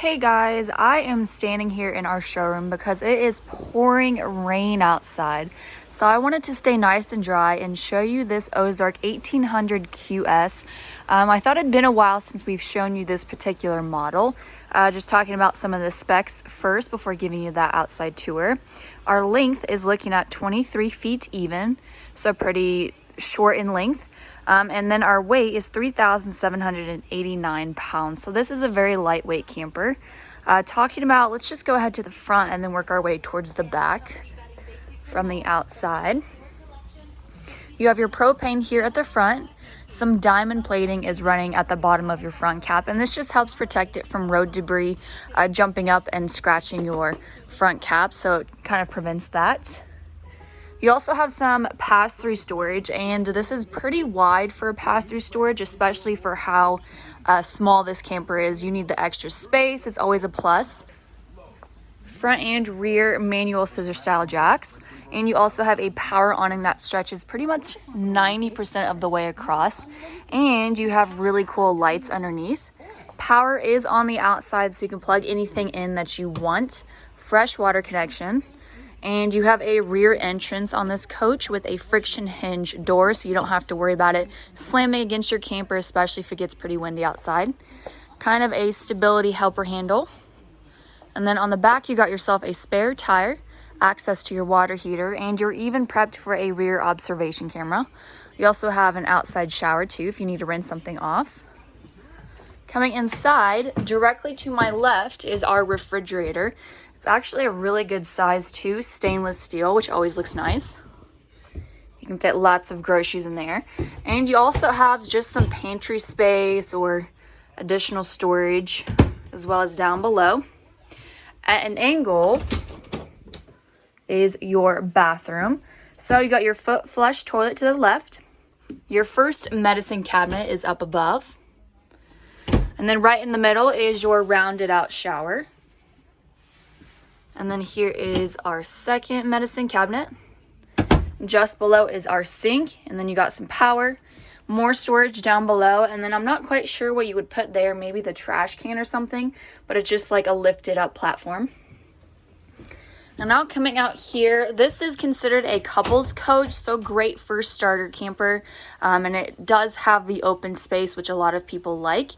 Hey guys, I am standing here in our showroom because it is pouring rain outside. So I wanted to stay nice and dry and show you this Ozark 1800 QS. I thought it'd been a while since we've shown you this particular model. Just talking about some of the specs first before giving you that outside tour. Our length is looking at 23 feet even, so pretty short in length. And then our weight is 3,789 pounds. So this is a very lightweight camper. Talking about, let's just go ahead to the front and then work our way towards the back from the outside. You have your propane here at the front. Some diamond plating is running at the bottom of your front cap, and this just helps protect it from road debris jumping up and scratching your front cap, so it kind of prevents that. You also have some pass-through storage, and this is pretty wide for a pass-through storage, especially for how small this camper is. You need the extra space. It's always a plus. Front and rear manual scissor style jacks, and you also have a power awning that stretches pretty much 90% of the way across, and you have really cool lights underneath. Power is on the outside, so you can plug anything in that you want. Fresh water connection. And you have a rear entrance on this coach with a friction hinge door, so you don't have to worry about it slamming against your camper, especially if it gets pretty windy outside. Kind of a stability helper handle. And then on the back, you got yourself a spare tire, access to your water heater, and you're even prepped for a rear observation camera. You also have an outside shower too if you need to rinse something off. Coming inside, directly to my left is our refrigerator. It's actually a really good size too, stainless steel, which always looks nice. You can fit lots of groceries in there. And you also have just some pantry space or additional storage, as well as down below. At an angle is your bathroom. So you got your foot flush toilet to the left. Your first medicine cabinet is up above. And then right in the middle is your rounded out shower. And then here is our second medicine cabinet. Just below is our sink, and then you got some power, more storage down below, and then I'm not quite sure what you would put there, maybe the trash can or something, but it's just like a lifted up platform. And now coming out here, this is considered a couples coach, so great for starter camper, and it does have the open space, which a lot of people like.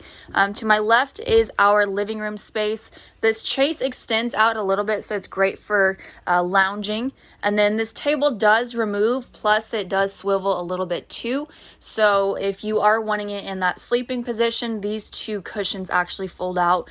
To my left is our living room space. This chase extends out a little bit, so it's great for lounging. And then this table does remove, plus it does swivel a little bit too. So if you are wanting it in that sleeping position, these two cushions actually fold out.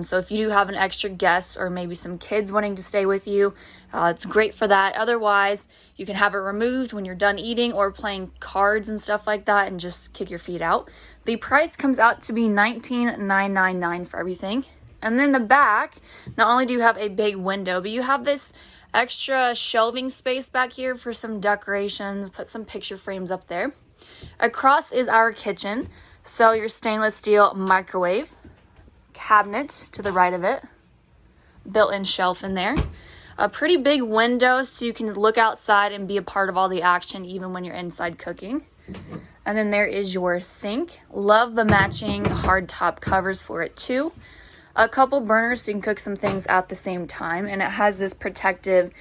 So if you do have an extra guest or maybe some kids wanting to stay with you, it's great for that. Otherwise, you can have it removed when you're done eating or playing cards and stuff like that and just kick your feet out. The price comes out to be $19,999 for everything. And then the back, not only do you have a big window, but you have this extra shelving space back here for some decorations, put some picture frames up there. Across is our kitchen. So your stainless steel microwave, cabinet to the right of it, built-in shelf in there. A pretty big window so you can look outside and be a part of all the action even when you're inside cooking. And then there is your sink. Love the matching hard top covers for it too. A couple burners so you can cook some things at the same time, and it has this protective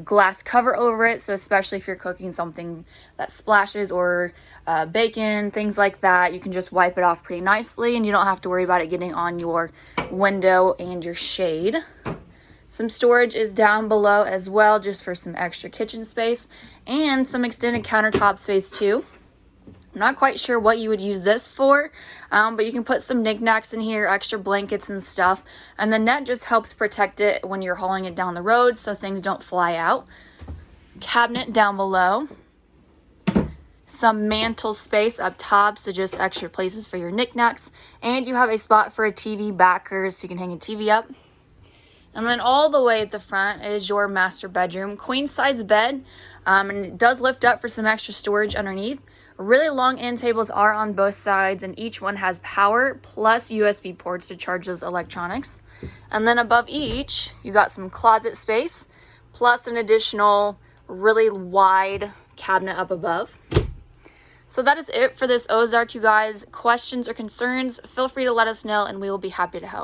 glass cover over it, so especially if you're cooking something that splashes or bacon, things like that, you can just wipe it off pretty nicely and you don't have to worry about it getting on your window and your shade. Some storage is down below as well, just for some extra kitchen space and some extended countertop space too. I'm not quite sure what you would use this for, but you can put some knickknacks in here, extra blankets and stuff. And the net just helps protect it when you're hauling it down the road so things don't fly out. Cabinet down below. Some mantle space up top, so just extra places for your knickknacks. And you have a spot for a TV backer so you can hang a TV up. And then all the way at the front is your master bedroom. Queen size bed, and it does lift up for some extra storage underneath. Really long end tables are on both sides, and each one has power plus USB ports to charge those electronics. And then above each, you got some closet space plus an additional really wide cabinet up above. So that is it for this Ozark, you guys. Questions or concerns, feel free to let us know and we will be happy to help.